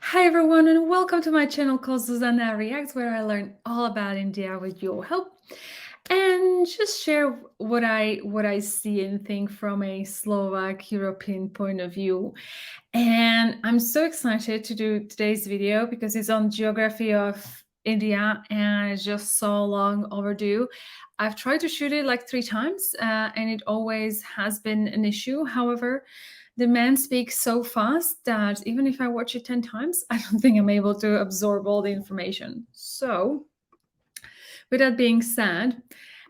Hi everyone, and welcome to my channel called Zuzanareacts, where I learn all about India with your help and just share what I see and think from a Slovak European point of view. And I'm so excited to do today's video because it's on geography of India and it's just so long overdue. I've tried to shoot it like 3 times and it always has been an issue. However, the man speaks so fast that even if I watch it 10 times, I don't think I'm able to absorb all the information. So, with that being said,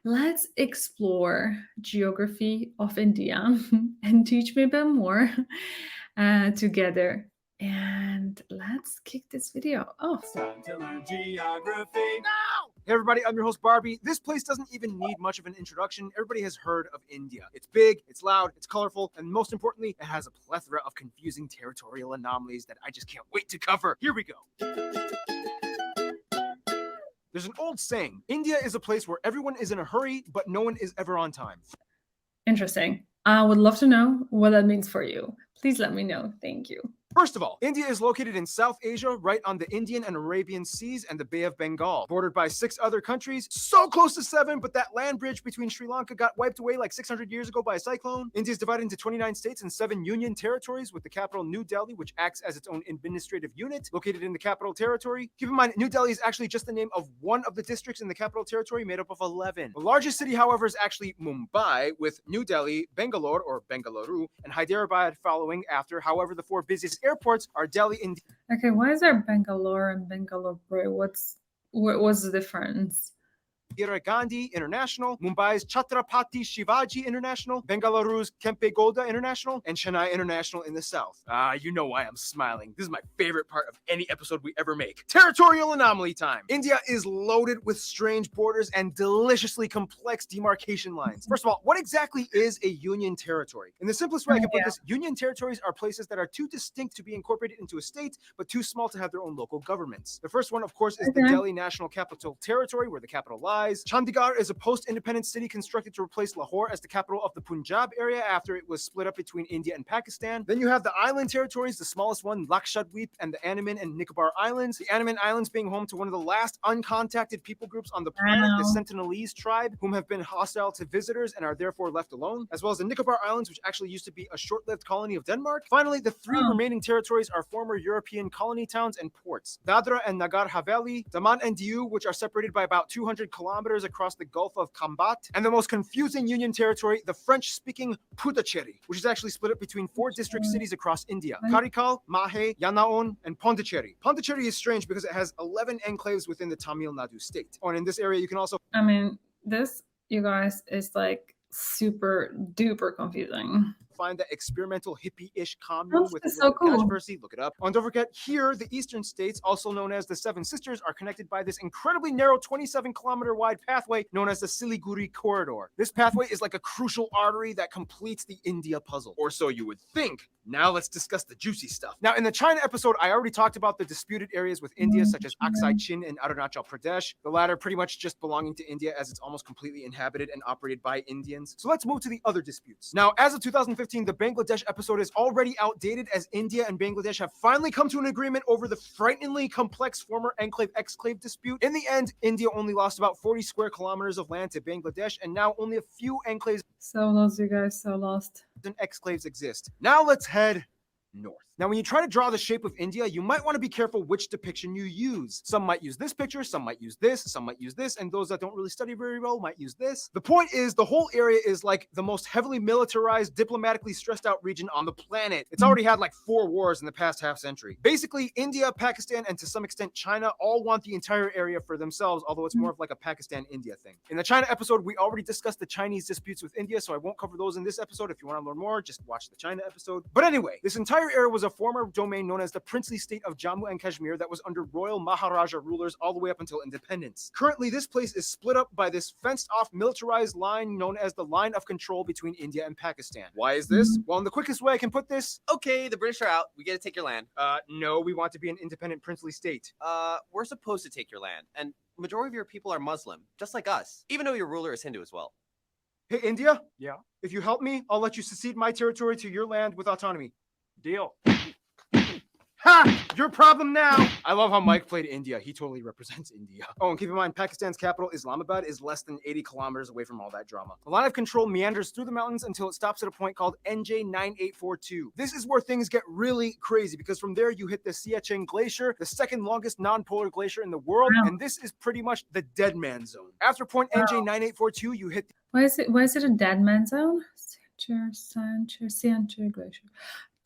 let's explore geography of India and teach me a bit more together. And let's kick this video off. It's time to learn geography now! Hey everybody, I'm your host Barbie. This place doesn't even need much of an introduction. Everybody has heard of India. It's big, it's loud, it's colorful, and most importantly, it has a plethora of confusing territorial anomalies that I just can't wait to cover. Here we go. There's an old saying, India is a place where everyone is in a hurry, but no one is ever on time. Interesting. I would love to know what that means for you. Please let me know. Thank you. First of all, India is located in South Asia, right on the Indian and Arabian Seas and the Bay of Bengal, bordered by 6 other countries, so close to 7, but that land bridge between Sri Lanka got wiped away like 600 years ago by a cyclone. India is divided into 29 states and 7 union territories, with the capital New Delhi, which acts as its own administrative unit, located in the capital territory. Keep in mind, New Delhi is actually just the name of one of the districts in the capital territory, made up of 11. The largest city, however, is actually Mumbai, with New Delhi, Bangalore, or Bengaluru, and Hyderabad following after. However, the 4 busiest airports are Delhi, India. Okay, why is there Bangalore and Bangalore? What's the difference? Indira Gandhi International, Mumbai's Chhatrapati Shivaji International, Bengaluru's Kempe Gowda International, and Chennai International in the south. You know why I'm smiling. This is my favorite part of any episode we ever make. Territorial anomaly time. India is loaded with strange borders and deliciously complex demarcation lines. First of all, what exactly is a union territory? In the simplest way I can put this, union territories are places that are too distinct to be incorporated into a state, but too small to have their own local governments. The first one, of course, is the Delhi National Capital Territory, where the capital lies. Chandigarh is a post-independent city constructed to replace Lahore as the capital of the Punjab area after it was split up between India and Pakistan. Then you have the island territories, the smallest one, Lakshadweep, and the Andaman and Nicobar Islands. The Andaman Islands being home to one of the last uncontacted people groups on the planet, the Sentinelese tribe, whom have been hostile to visitors and are therefore left alone, as well as the Nicobar Islands, which actually used to be a short-lived colony of Denmark. Finally, the 3 remaining territories are former European colony towns and ports. Dadra and Nagar Haveli, Daman and Diu, which are separated by about 200 kilometers across the Gulf of Khambat, and the most confusing union territory, the French-speaking Puducherry, which is actually split up between 4 district cities across India: Karikal, Mahe, Yanaon, and Pondicherry. Pondicherry is strange because it has 11 enclaves within the Tamil Nadu state. And in this area, you can also... I mean, this, you guys, is like super duper confusing. Find that experimental hippie-ish commune with so cool. controversy. Look it up. And don't forget, here, the eastern states, also known as the 7 Sisters, are connected by this incredibly narrow 27-kilometer wide pathway known as the Siliguri Corridor. This pathway is like a crucial artery that completes the India puzzle. Or so you would think. Now let's discuss the juicy stuff. Now, in the China episode, I already talked about the disputed areas with India, such as Aksai Chin and Arunachal Pradesh, the latter pretty much just belonging to India as it's almost completely inhabited and operated by Indians. So let's move to the other disputes. Now, as of 2015, the Bangladesh episode is already outdated, as India and Bangladesh have finally come to an agreement over the frighteningly complex former enclave-exclave dispute. In the end, India only lost about 40 square kilometers of land to Bangladesh, and now only a few enclaves... So lost, you guys, so lost. ...and exclaves exist. Now let's head north. Now, when you try to draw the shape of India, you might want to be careful which depiction you use. Some might use this picture, some might use this, some might use this, and those that don't really study very well might use this. The point is, the whole area is like the most heavily militarized, diplomatically stressed out region on the planet. It's already had like 4 wars in the past half century. Basically, India, Pakistan, and to some extent China all want the entire area for themselves, although it's more of like a Pakistan-India thing. In the China episode, we already discussed the Chinese disputes with India, so I won't cover those in this episode. If you want to learn more, just watch the China episode. But anyway, this entire area was a former domain known as the princely state of Jammu and Kashmir that was under royal Maharaja rulers all the way up until independence. Currently, this place is split up by this fenced-off militarized line known as the line of control between India and Pakistan. Why is this? Well, in the quickest way I can put this... Okay, the British are out. We get to take your land. No, we want to be an independent princely state. We're supposed to take your land, and majority of your people are Muslim, just like us, even though your ruler is Hindu as well. Hey, India? Yeah? If you help me, I'll let you secede my territory to your land with autonomy. Deal. Ha! Your problem now! I love how Mike played India. He totally represents India. Oh, and keep in mind, Pakistan's capital, Islamabad, is less than 80 kilometers away from all that drama. The line of control meanders through the mountains until it stops at a point called NJ9842. This is where things get really crazy because from there you hit the Siachen Glacier, the second longest non-polar glacier in the world, Wow. and this is pretty much the dead man zone. After point NJ9842, you hit Why is it a dead man zone? Center Glacier.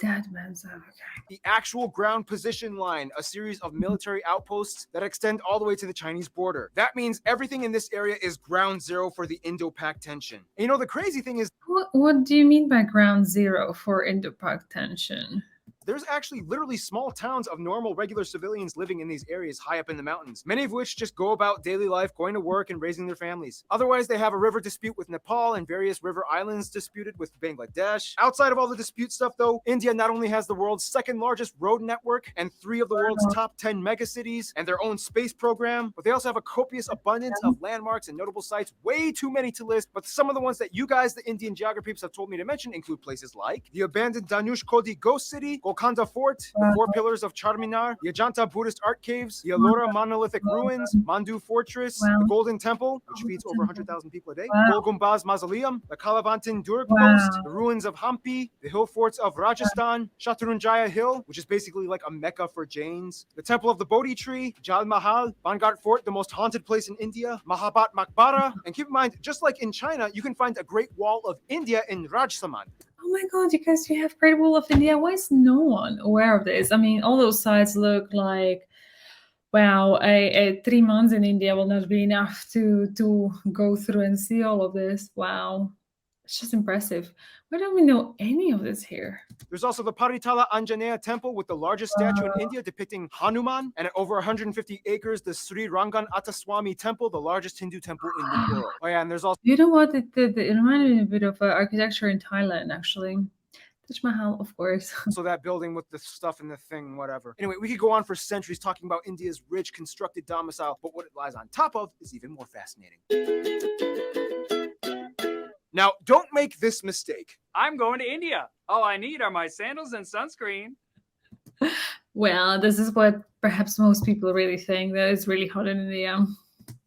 Dead man zone. Okay. the actual ground position line, a series of military outposts that extend all the way to the Chinese border. That means everything in this area is ground zero for the Indo-Pak tension. And you know, the crazy thing is What do you mean by ground zero for Indo-Pak tension? there's actually literally small towns of normal, regular civilians living in these areas high up in the mountains, many of which just go about daily life, going to work and raising their families. Otherwise, they have a river dispute with Nepal and various river islands disputed with Bangladesh. Outside of all the dispute stuff, though, India not only has the world's second largest road network and 3 of the world's top 10 megacities and their own space program, but they also have a copious abundance of landmarks and notable sites, way too many to list. But some of the ones that you guys, the Indian geography peeps, have told me to mention include places like the abandoned Danush Kodi Ghost City, Golconda Fort, the 4 pillars of Charminar, the Ajanta Buddhist art caves, the Ellora monolithic ruins, Mandu Fortress, the Golden Temple, which feeds over 100,000 people a day, Gol Gumbaz Mausoleum, the Kalavantin Durg Post, the ruins of Hampi, the hill forts of Rajasthan, Shatrunjaya Hill, which is basically like a mecca for Jains, the Temple of the Bodhi Tree, Jal Mahal, Bangart Fort, the most haunted place in India, Mahabat Maqbara, and keep in mind, just like in China, you can find a Great Wall of India in Rajsamand. Oh my God, you guys, you have Great Wall of India. Why is no one aware of this? I mean, all those sites look like, wow, 3 months in India will not be enough to go through and see all of this. Wow. It's just impressive. Why don't we know any of this here? There's also the Paritala Anjaneya temple with the largest statue in India depicting Hanuman, and at over 150 acres, the Sri Rangan Attaswamy temple, the largest Hindu temple in the world. Oh yeah, and there's also You know what? It reminded me a bit of architecture in Thailand, actually. Taj Mahal, of course. so that building with the stuff and the thing, whatever. Anyway, we could go on for centuries talking about India's rich constructed domicile, but what it lies on top of is even more fascinating. Now, don't make this mistake. I'm going to India. All I need are my sandals and sunscreen. Well, this is what perhaps most people really think, that it's really hot in India.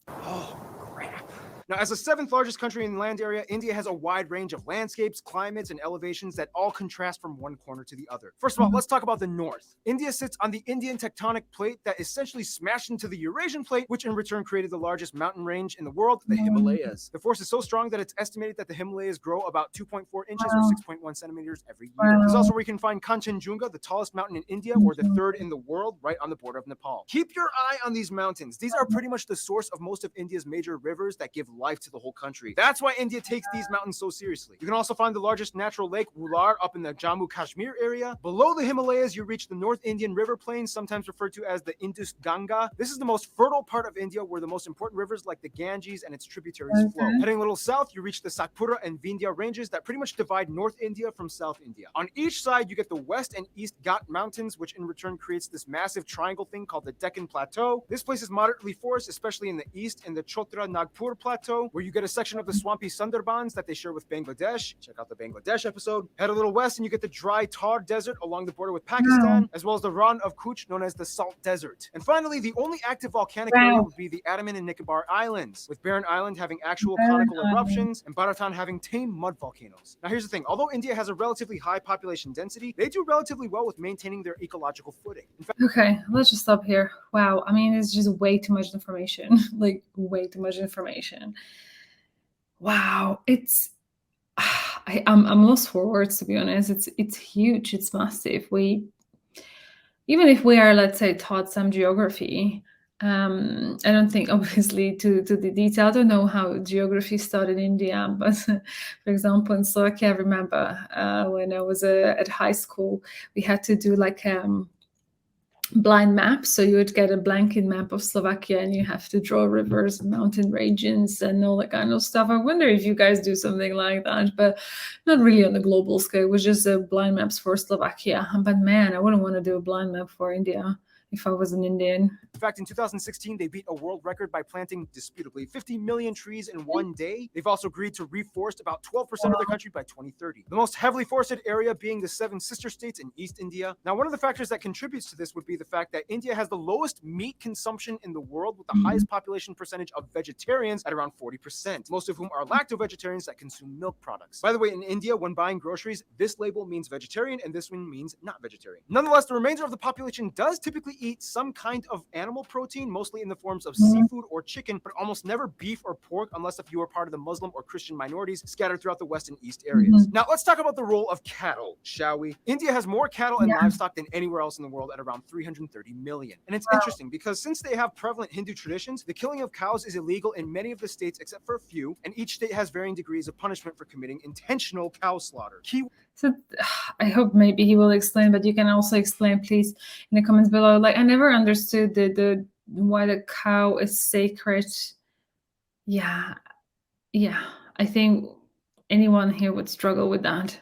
Oh, crap. Now, as the 7th largest country in land area, India has a wide range of landscapes, climates, and elevations that all contrast from one corner to the other. First of all, let's talk about the north. India sits on the Indian tectonic plate that essentially smashed into the Eurasian plate, which in return created the largest mountain range in the world, the Himalayas. The force is so strong that it's estimated that the Himalayas grow about 2.4 inches or 6.1 centimeters every year. There's also where you can find Kanchenjunga, the tallest mountain in India, or the 3rd in the world, right on the border of Nepal. Keep your eye on these mountains. These are pretty much the source of most of India's major rivers that give life to the whole country. That's why India takes these mountains so seriously. You can also find the largest natural lake, Wular, up in the Jammu Kashmir area. Below the Himalayas, you reach the North Indian River Plain, sometimes referred to as the Indus Ganga. This is the most fertile part of India where the most important rivers like the Ganges and its tributaries flow. Heading a little south, you reach the Satpura and Vindhya ranges that pretty much divide North India from South India. On each side, you get the West and East Ghat Mountains, which in return creates this massive triangle thing called the Deccan Plateau. This place is moderately forested, especially in the east, in the Chotra Nagpur Plateau, where you get a section of the swampy Sundarbans that they share with Bangladesh. Check out the Bangladesh episode. Head a little west and you get the dry Thar Desert along the border with Pakistan, as well as the Rann of Kutch, known as the Salt Desert. And finally, the only active volcanic area would be the Andaman and Nicobar Islands, with Barren Island having actual conical eruptions and Bharatan having tame mud volcanoes. Now here's the thing, although India has a relatively high population density, they do relatively well with maintaining their ecological footing. In fact, Okay, let's just stop here. Wow, I mean, it's just way too much information. Like, way too much information. Wow, it's I'm lost for words, to be honest. It's huge, it's massive. Even if we are, let's say, taught some geography, I don't think obviously to the detail. I don't know how geography started in India, but for example, in Slovakia, I remember when I was at high school, we had to do like blind maps. So you would get a blanket map of Slovakia and you have to draw rivers, mountain regions, and all that kind of stuff. I wonder if you guys do something like that, but not really on a global scale. It was just blind maps for Slovakia. But man, I wouldn't want to do a blind map for India. if I was an Indian. In fact, in 2016, they beat a world record by planting, disputably, 50 million trees in one day. They've also agreed to reforest about 12% of the country by 2030. The most heavily forested area being the 7 sister states in East India. Now, one of the factors that contributes to this would be the fact that India has the lowest meat consumption in the world, with the highest population percentage of vegetarians at around 40%, most of whom are lacto-vegetarians that consume milk products. By the way, in India, when buying groceries, this label means vegetarian and this one means not vegetarian. Nonetheless, the remainder of the population does typically eat some kind of animal protein, mostly in the forms of seafood or chicken, but almost never beef or pork unless if you are part of the Muslim or Christian minorities scattered throughout the West and East areas. Now, let's talk about the role of cattle, shall we? India has more cattle and livestock than anywhere else in the world at around 330 million. And it's interesting because since they have prevalent Hindu traditions, the killing of cows is illegal in many of the states except for a few, and each state has varying degrees of punishment for committing intentional cow slaughter. So I hope maybe he will explain, but you can also explain, please, in the comments below. Like, I never understood the why the cow is sacred. Yeah, I think anyone here would struggle with that.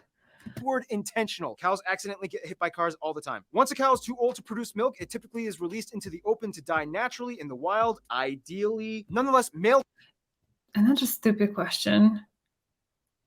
Word intentional. Cows accidentally get hit by cars all the time. Once a cow is too old to produce milk, it typically is released into the open to die naturally in the wild, ideally. Nonetheless, male... Another stupid question.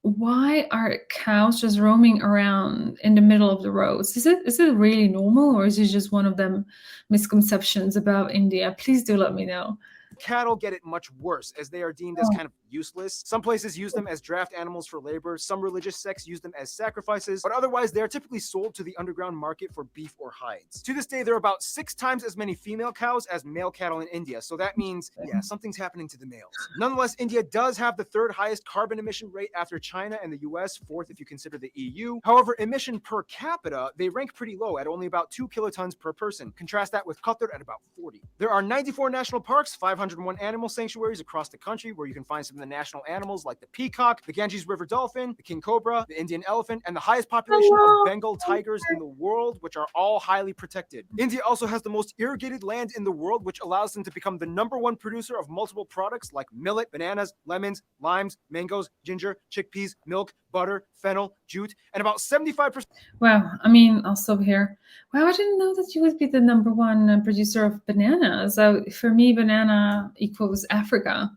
Why are cows just roaming around in the middle of the roads? Is it really normal, or is it just one of them misconceptions about India? Please do let me know. Cattle get it much worse, as they are deemed as kind of useless. Some places use them as draft animals for labor. Some religious sects use them as sacrifices, but otherwise they are typically sold to the underground market for beef or hides. To this day, there are about 6 times as many female cows as male cattle in India, so that means, yeah, something's happening to the males. Nonetheless, India does have the 3rd highest carbon emission rate after China and the US, 4th if you consider the EU. However, emission per capita, they rank pretty low at only about 2 kilotons per person. Contrast that with Qatar at about 40. There are 94 national parks, 501 animal sanctuaries across the country where you can find some of the national animals like the peacock, the Ganges River dolphin, the king cobra, the Indian elephant, and the highest population of Bengal tigers in the world, which are all highly protected. India also has the most irrigated land in the world, which allows them to become the #1 producer of multiple products like millet, bananas, lemons, limes, mangoes, ginger, chickpeas, milk, butter, fennel, jute, and about 75%. Wow, I mean, I'll stop here. Wow, I didn't know that you would be the #1 producer of bananas. So for me, banana equals Africa.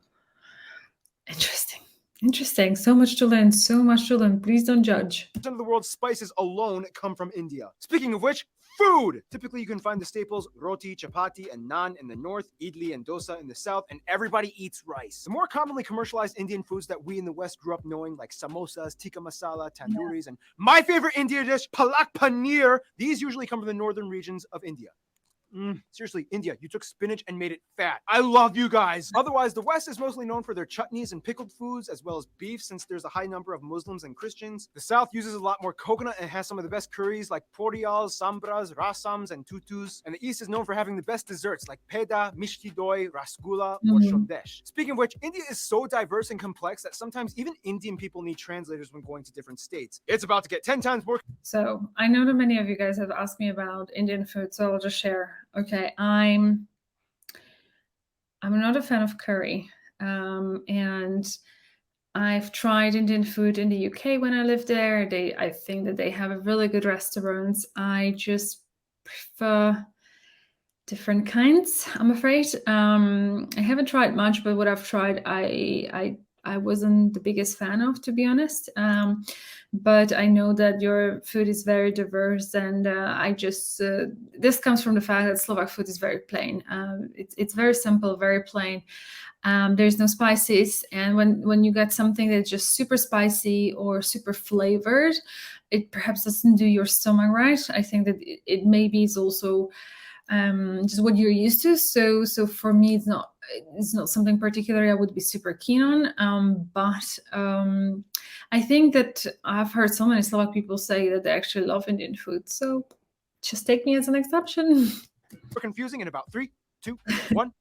Interesting. So much to learn. Please don't judge. Some of the world's spices alone come from India. Speaking of which, food! Typically, you can find the staples roti, chapati, and naan in the north, idli and dosa in the south, and everybody eats rice. The more commonly commercialized Indian foods that we in the West grew up knowing, like samosas, tikka masala, tandooris, and my favorite Indian dish, palak paneer, these usually come from the northern regions of India. Seriously, India, you took spinach and made it fat. I love you guys. Otherwise, the West is mostly known for their chutneys and pickled foods, as well as beef, since there's a high number of Muslims and Christians. The South uses a lot more coconut and has some of the best curries like poriyals, sambras, rasams, and tutus. And the East is known for having the best desserts like peda, mishti doi, rasgulla, or shondesh. Speaking of which, India is so diverse and complex that sometimes even Indian people need translators when going to different states. It's about to get 10 times more. So I know that many of you guys have asked me about Indian food, so I'll just share. Okay, I'm not a fan of curry, and I've tried Indian food in the UK when I lived there. I think that they have a really good restaurants. I just prefer different kinds, I'm afraid. I haven't tried much, but what I've tried, I wasn't the biggest fan of, to be honest. But I know that your food is very diverse, and this comes from the fact that Slovak food is very plain. It's very simple, very plain. There's no spices, and when you get something that's just super spicy or super flavored, it perhaps doesn't do your stomach right. I think that it maybe is also just what you're used to. So for me, it's not something particularly I would be super keen on. But I think that I've heard so many Slovak people say that they actually love Indian food. So just take me as an exception. Confusing in about 3, 2, 1.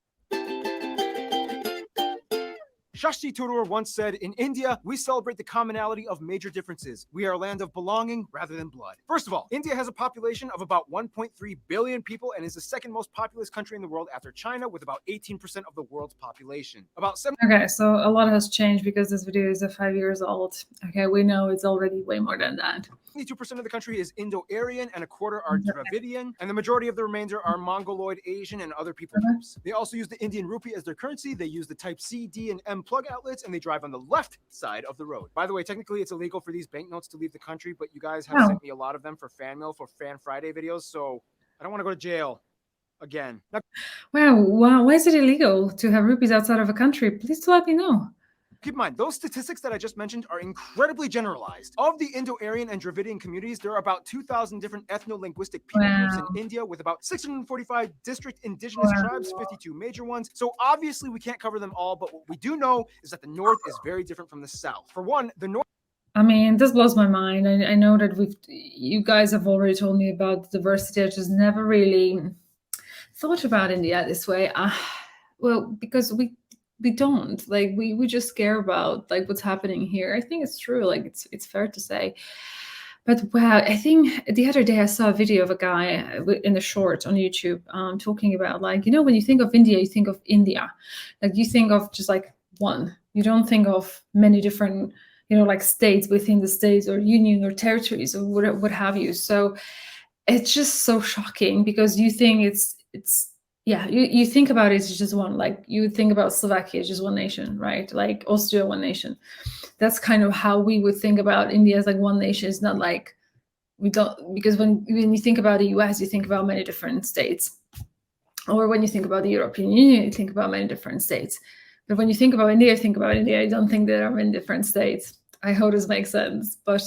Shashi Tharoor once said, "In India, we celebrate the commonality of major differences. We are a land of belonging rather than blood." First of all, India has a population of about 1.3 billion people and is the second most populous country in the world after China, with about 18% of the world's population. About 7 Okay, so a lot has changed because this video is 5 years old. Okay, we know it's already way more than that. 72% of the country is Indo-Aryan and a quarter are Dravidian, and the majority of the remainder are Mongoloid, Asian, and other people groups. They also use the Indian rupee as their currency. They use the type C, D, and M plug outlets, and they drive on the left side of the road. By the way, technically it's illegal for these banknotes to leave the country, but you guys have Oh. sent me a lot of them for fan mail for Fan Friday videos, so I don't want to go to jail again. Now, Wow, why is it illegal to have rupees outside of a country? Please do let me know. keep in mind, those statistics that I just mentioned are incredibly generalized. Of the Indo-Aryan and Dravidian communities, there are about 2,000 different ethno-linguistic people groups Wow. in India, with about 645 district indigenous Wow. tribes, 52 major ones. So obviously we can't cover them all, but what we do know is that the north is very different from the south. For one, the north I mean, this blows my mind. I know that you guys have already told me about the diversity. I just never really thought about India this way. Well, because we don't like we just care about like what's happening here. I think it's true. Like it's fair to say. But wow, I think the other day I saw a video of a guy in the short on YouTube talking about like, you know, when you think of India, you think of India. Like you think of just like one. You don't think of many different, you know, like states within the states or union or territories or what have you. So it's just so shocking because you think it's yeah, you think about it, it's just one. Like you would think about Slovakia, just one nation, right? Like Austria, one nation. That's kind of how we would think about India as like one nation. It's not like we don't, because when you think about the US, you think about many different states. Or when you think about the European Union, you think about many different states. But when you think about India, I don't think there are many different states. I hope this makes sense, but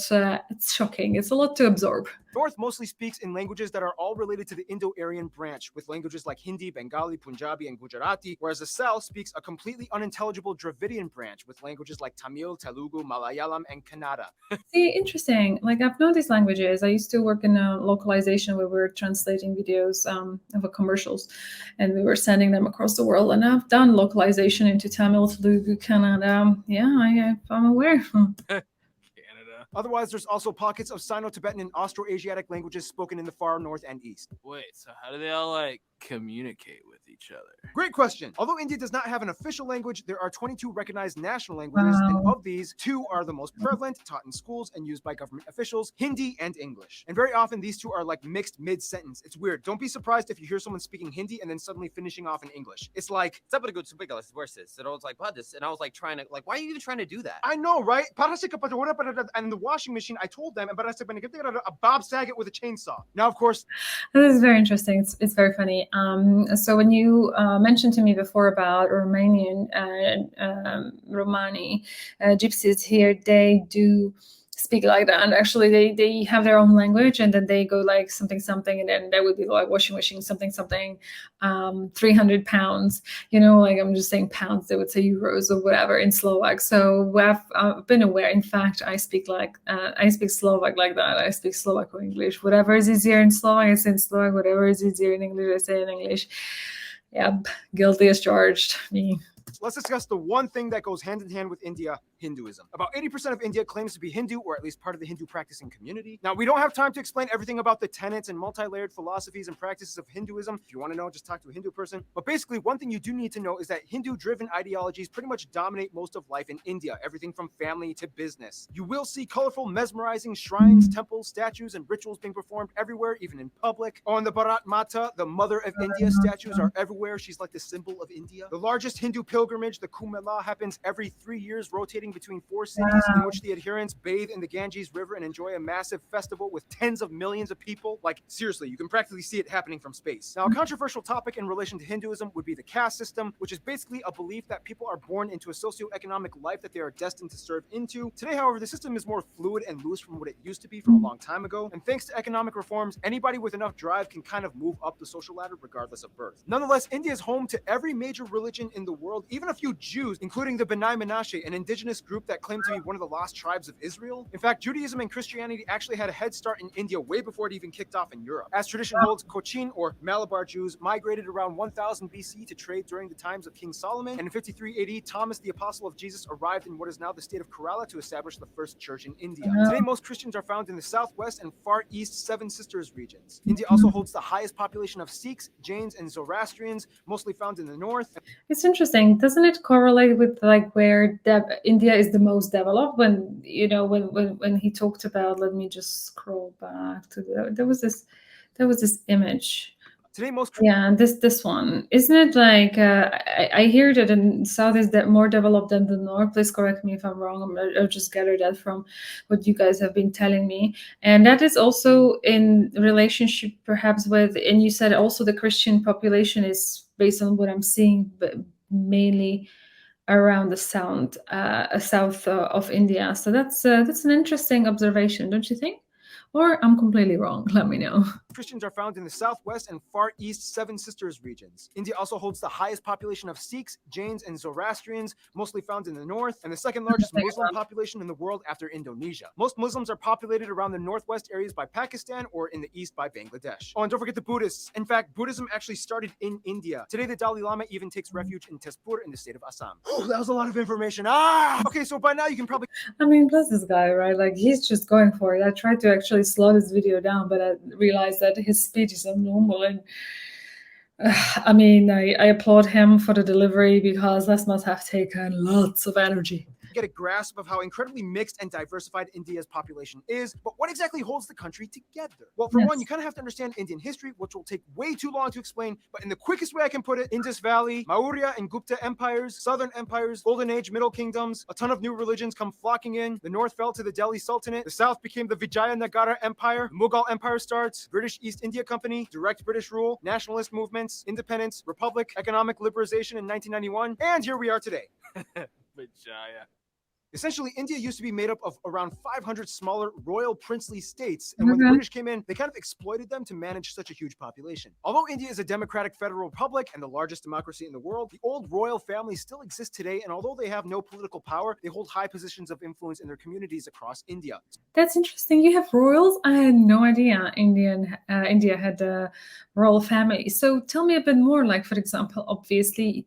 it's shocking. It's a lot to absorb. North mostly speaks in languages that are all related to the Indo-Aryan branch, with languages like Hindi, Bengali, Punjabi, and Gujarati, whereas the South speaks a completely unintelligible Dravidian branch with languages like Tamil, Telugu, Malayalam, and Kannada. See, interesting. Like I've known these languages. I used to work in a localization where we were translating videos of commercials, and we were sending them across the world. And I've done localization into Tamil, Telugu, Kannada. Yeah, I'm aware. Canada. Otherwise, there's also pockets of Sino-Tibetan and Austroasiatic languages spoken in the far north and east. Wait, so how do they all like communicate with each other? Great question. Although India does not have an official language, there are 22 recognized national languages, and Wow. of these, 2 are the most prevalent, taught in schools and used by government officials: Hindi and English. And very often, these two are like mixed mid-sentence. It's weird. Don't be surprised if you hear someone speaking Hindi and then suddenly finishing off in English. It's like, And I was like, what this? And I was like trying to like, why are you even trying to do that? I know, right? And in the washing machine, I told them, a Bob Saget with a chainsaw. Now, of course, This is very interesting. It's very funny. So when you mentioned to me before about Romanian Romani gypsies here, they do speak like that. And actually, they have their own language, and then they go like something, and then that would be like washing, something, 300 pounds. You know, like I'm just saying pounds. They would say euros or whatever in Slovak. So I've been aware. In fact, I speak Slovak like that. I speak Slovak or English. Whatever is easier in Slovak, I say in Slovak. Whatever is easier in English, I say in English. Yep, guilty as charged. Me. let's discuss the one thing that goes hand in hand with India: Hinduism. About 80% of India claims to be Hindu, or at least part of the Hindu practicing community. Now, we don't have time to explain everything about the tenets and multi-layered philosophies and practices of Hinduism. If you want to know, just talk to a Hindu person. But basically, one thing you do need to know is that Hindu-driven ideologies pretty much dominate most of life in India, everything from family to business. You will see colorful, mesmerizing shrines, temples, statues, and rituals being performed everywhere, even in public. On the Bharat Mata, the mother of India, statues are everywhere. She's like the symbol of India. The largest Hindu pilgrimage, the Kumbh Mela, happens every 3 years, rotating between 4 cities, in which the adherents bathe in the Ganges River and enjoy a massive festival with tens of millions of people. Like, seriously, you can practically see it happening from space. Now, a controversial topic in relation to Hinduism would be the caste system, which is basically a belief that people are born into a socioeconomic life that they are destined to serve into. Today, however, the system is more fluid and loose from what it used to be from a long time ago, and thanks to economic reforms, anybody with enough drive can kind of move up the social ladder regardless of birth. Nonetheless, India is home to every major religion in the world, even a few Jews, including the B'nai Menashe, an indigenous Zionist group that claimed to be one of the lost tribes of Israel. In fact, Judaism and Christianity actually had a head start in India way before it even kicked off in Europe. As tradition holds, Cochin or Malabar Jews migrated around 1000 BC to trade during the times of King Solomon, and in 53 AD, Thomas, the apostle of Jesus, arrived in what is now the state of Kerala to establish the first church in India. Today, most Christians are found in the southwest and far east Seven Sisters regions. India also holds the highest population of Sikhs, Jains, and Zoroastrians, mostly found in the north. It's interesting, doesn't it correlate with like where India is the most developed? When when he talked about, let me just scroll back to there was this image. Today, most Yeah, and this one, isn't it like I hear that the south is more developed than the north. Please correct me if I'm wrong. I'll just gather that from what you guys have been telling me, and that is also in relationship perhaps with. And you said also the Christian population is, based on what I'm seeing, but mainly around the south of India. So that's an interesting observation, don't you think? Or I'm completely wrong. Let me know. Christians are found in the southwest and far east Seven Sisters regions. India also holds the highest population of Sikhs, Jains, and Zoroastrians, mostly found in the north, and the second largest Muslim population in the world after Indonesia. Most Muslims are populated around the northwest areas by Pakistan or in the east by Bangladesh. Oh, and don't forget the Buddhists. In fact, Buddhism actually started in India. Today, the Dalai Lama even takes refuge in Tezpur in the state of Assam. Oh, that was a lot of information. Okay, so by now you can probably... I mean, bless this guy, right? Like, he's just going for it. I tried to actually slow this video down, but I realized that his speed is abnormal, and I mean, I applaud him for the delivery, because this must have taken lots of energy. Get a grasp of how incredibly mixed and diversified India's population is, but what exactly holds the country together? Well, for one, you kind of have to understand Indian history, which will take way too long to explain, but in the quickest way I can put it, Indus Valley, Maurya and Gupta empires, southern empires, Golden Age, Middle Kingdoms, a ton of new religions come flocking in, the north fell to the Delhi Sultanate, the south became the Vijayanagara Empire, the Mughal Empire starts, British East India Company, direct British rule, nationalist movements, independence, republic, economic liberalization in 1991, and here we are today. Vijaya. Essentially, India used to be made up of around 500 smaller royal princely states, and when the British came in, they kind of exploited them to manage such a huge population. Although India is a democratic federal republic and the largest democracy in the world, the old royal families still exist today, and although they have no political power, they hold high positions of influence in their communities across India. That's interesting. You have royals? I had no idea India had a royal family. So tell me a bit more. Like, for example, obviously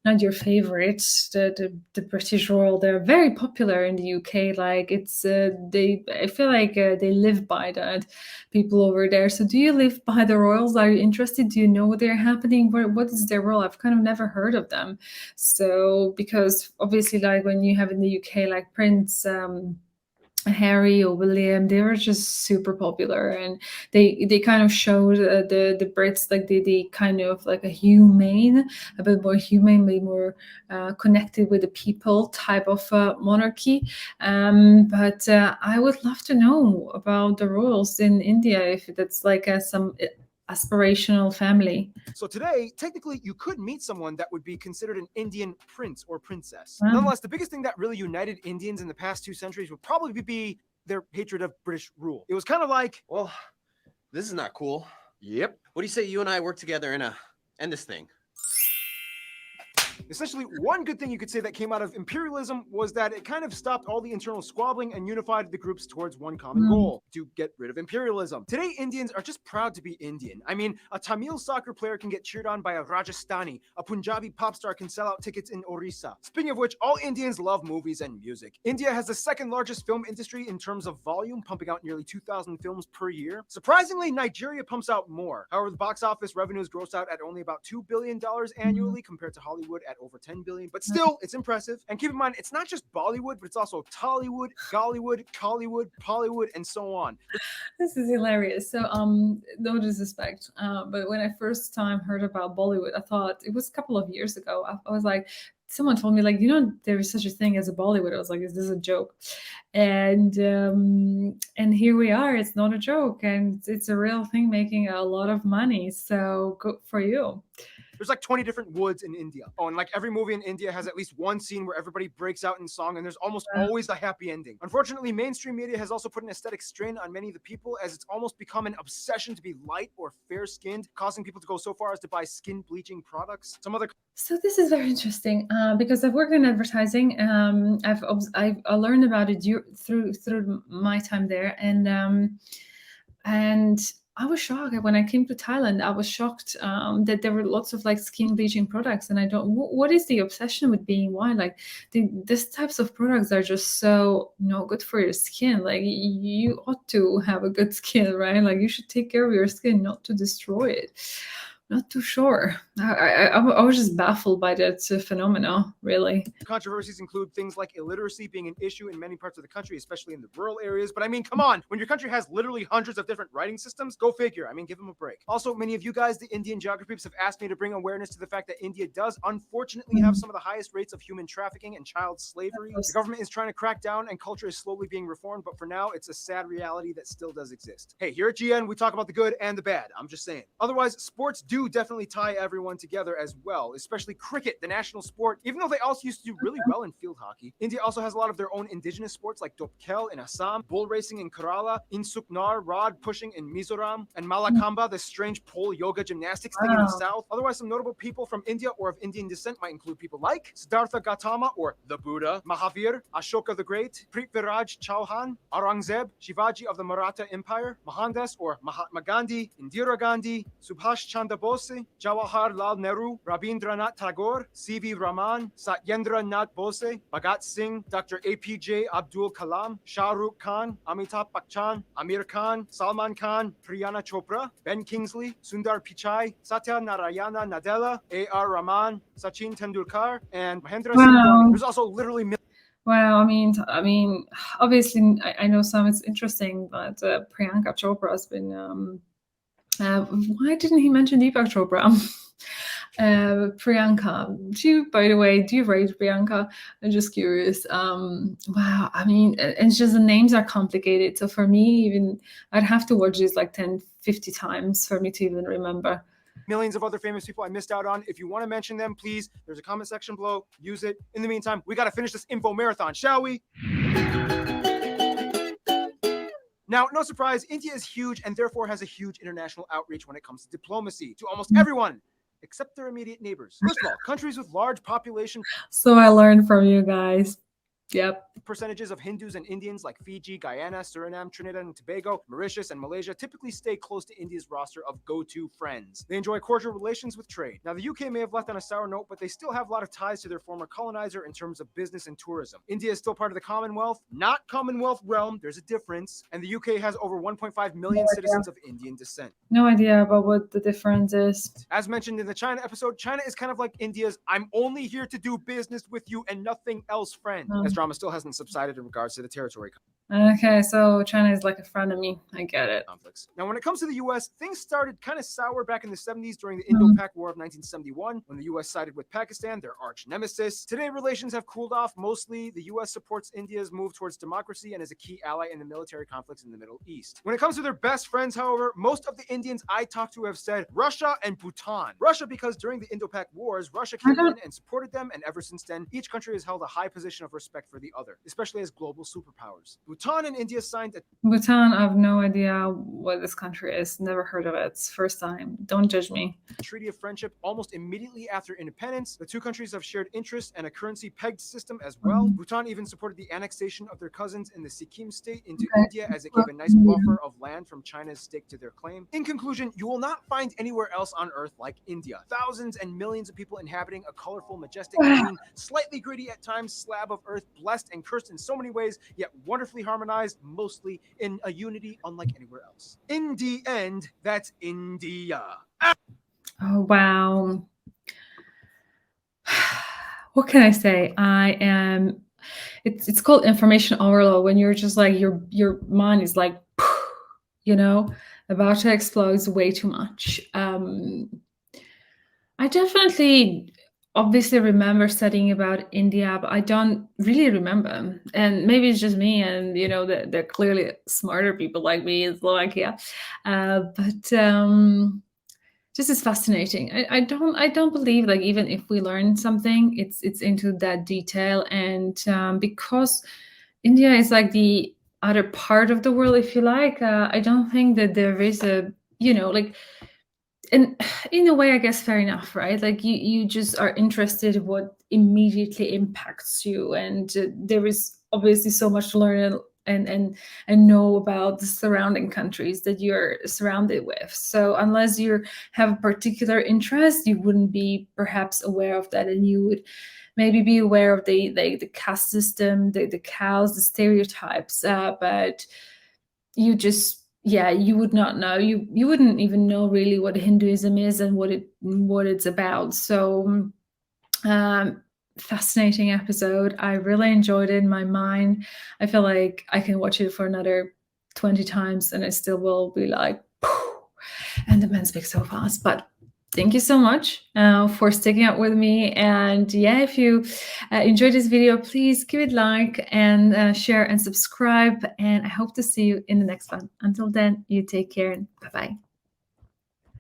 not your favorite, the British royal. They're very popular in the UK. Like, it's I feel like they live by that, people over there. So do you live by the royals? Are you interested? Do you know what they're happening? What is their role? I've kind of never heard of them. So, because obviously, like, when you have in the UK, like Prince Harry or William, they were just super popular, and they kind of showed the Brits like they kind of like a bit more humanely more connected with the people type of monarchy. But I would love to know about the royals in India, if that's like some aspirational family. So today, technically, you could meet someone that would be considered an Indian prince or princess. Wow. Nonetheless, the biggest thing that really united Indians in the past 2 centuries would probably be their hatred of British rule. It was kind of like, Well, this is not cool. yep. What do you say you and I work together and end this thing? Essentially, one good thing you could say that came out of imperialism was that it kind of stopped all the internal squabbling and unified the groups towards one common goal: to get rid of imperialism. Today, Indians are just proud to be Indian. I mean, a Tamil soccer player can get cheered on by a Rajasthani. A Punjabi pop star can sell out tickets in Orissa. Speaking of which, all Indians love movies and music. India has the second largest film industry in terms of volume, pumping out nearly 2,000 films per year. Surprisingly, Nigeria pumps out more. However, the box office revenues gross out at only about $2 billion annually compared to Hollywood at over 10 billion, but still, it's impressive. And keep in mind, it's not just Bollywood, but it's also Tollywood, Gollywood, Collywood, Pollywood, and so on. This is hilarious. So, no disrespect, but when I first time heard about Bollywood, I thought it was a couple of years ago. I was like, someone told me, like, there is such a thing as a Bollywood. I was like, is this a joke? And here we are. It's not a joke, and it's a real thing, making a lot of money. So good for you. There's like 20 different woods in India. Oh, and like every movie in India has at least one scene where everybody breaks out in song, and there's almost always a happy ending. Unfortunately, mainstream media has also put an aesthetic strain on many of the people, as it's almost become an obsession to be light or fair-skinned, causing people to go so far as to buy skin bleaching products. Some other So this is very interesting because I've worked in advertising. I learned about it through my time there, and I was shocked when I came to Thailand. I was shocked that there were lots of like skin bleaching products, and I don't. What is the obsession with being white? Like these types of products are just so no good for your skin. Like you ought to have a good skin, right? Like you should take care of your skin, not to destroy it. Not too sure. I was just baffled by that phenomena, really. controversies include things like illiteracy being an issue in many parts of the country, especially in the rural areas. But I mean, come on, when your country has literally hundreds of different writing systems, go figure. I mean, give them a break. Also, many of you guys, the Indian geography peeps, have asked me to bring awareness to the fact that India does unfortunately have some of the highest rates of human trafficking and child slavery. The government is trying to crack down and culture is slowly being reformed, but for now, it's a sad reality that still does exist. Hey, here at GN, we talk about the good and the bad. I'm just saying. Otherwise, sports do definitely tie everyone together as well, especially cricket, the national sport. Even though they also used to do really well in field hockey, India also has a lot of their own indigenous sports like Dopkel in Assam, bull racing in Kerala, Insuknar, rod pushing in Mizoram, and Malakamba, the strange pole yoga gymnastics thing in the south. Otherwise, some notable people from India or of Indian descent might include people like Siddhartha Gautama or the Buddha, Mahavir, Ashoka the Great, Prithviraj Chauhan, Aurangzeb, Shivaji of the Maratha Empire, Mohandas or Mahatma Gandhi, Indira Gandhi, Subhash Chandra Bose, Jawaharlal Nehru, Rabindranath Tagore, C.V. Raman, Satyendra Nath Bose, Bhagat Singh, Dr. APJ Abdul Kalam, Shah Rukh Khan, Amitabh Bachchan, Amir Khan, Salman Khan, Priyana Chopra, Ben Kingsley, Sundar Pichai, Satya Narayana Nadella, A.R. Rahman, Sachin Tendulkar, and Mahendra Singh Dhoni. There's also literally Wow, I mean, obviously, I know some. It's interesting, but Priyanka Chopra has been. Why didn't he mention Deepak Chopra? Priyanka, by the way, do you rate Priyanka? I'm just curious. Wow, I mean, and it's just the names are complicated. So for me, even I'd have to watch this like 10, 50 times for me to even remember. Millions of other famous people I missed out on. If you want to mention them, please, there's a comment section below. Use it. In the meantime, we got to finish this info marathon, shall we? Now, no surprise, India is huge and therefore has a huge international outreach when it comes to diplomacy to almost everyone except their immediate neighbors. First of all, countries with large population. So I learned from you guys. Yep. Percentages of Hindus and Indians like Fiji, Guyana, Suriname, Trinidad and Tobago, Mauritius, and Malaysia typically stay close to India's roster of go-to friends. They enjoy cordial relations with trade. Now, the UK may have left on a sour note, but they still have a lot of ties to their former colonizer in terms of business and tourism. India is still part of the Commonwealth, not Commonwealth realm, there's a difference, and the UK has over 1.5 million citizens of Indian descent. No idea about what the difference is. As mentioned in the China episode, China is kind of like India's I'm only here to do business with you and nothing else friend, as drama still hasn't subsided in regards to the territory Okay, so China is like a frenemy. I get it. conflicts. Now, when it comes to the U.S., things started kind of sour back in the 70s during the Indo-Pak War of 1971, when the U.S. sided with Pakistan, their arch nemesis. Today, relations have cooled off. Mostly, the U.S. supports India's move towards democracy and is a key ally in the military conflicts in the Middle East. When it comes to their best friends, however, most of the Indians I talked to have said Russia and Bhutan. Russia because during the Indo-Pak Wars, Russia came in and supported them, and ever since then, each country has held a high position of respect for the other, especially as global superpowers. Bhutan and India signed a Bhutan, I have no idea what this country is. Never heard of it. It's first time. Don't judge me. treaty of friendship almost immediately after independence. The two countries have shared interests and a currency pegged system as well. Bhutan even supported the annexation of their cousins in the Sikkim state into India, as it gave a nice buffer of land from China's stake to their claim. In conclusion, you will not find anywhere else on Earth like India. Thousands and millions of people inhabiting a colorful, majestic, green, slightly gritty at times slab of Earth, blessed and cursed in so many ways, yet wonderfully harmonized, mostly in a unity unlike anywhere else. In the end, that's India. Oh wow. What can I say? It's called information overload when you're just like your mind is like about to explode. It's way too much. I definitely obviously remember studying about India, but I don't really remember. And maybe it's just me, and they're clearly smarter people like me in Slovakia. But just is fascinating. I don't believe like even if we learn something, it's into that detail, and because India is like the other part of the world, if you like. I don't think that there is a, like, and in a way, I guess fair enough, right? Like you just are interested in what immediately impacts you, and there is obviously so much to learn and know about the surrounding countries that you're surrounded with. So unless you have a particular interest, you wouldn't be perhaps aware of that, and you would maybe be aware of the caste system, the cows, the stereotypes, but you just, yeah, you would not know, you wouldn't even know really what Hinduism is and what it's about. So fascinating episode. I really enjoyed it in my mind. I feel like I can watch it for another 20 times and I still will be like, "Phew," and the men speak so fast. But thank you so much for sticking out with me. And yeah, if you enjoyed this video, please give it a like and share and subscribe. And I hope to see you in the next one. Until then, you take care and bye-bye.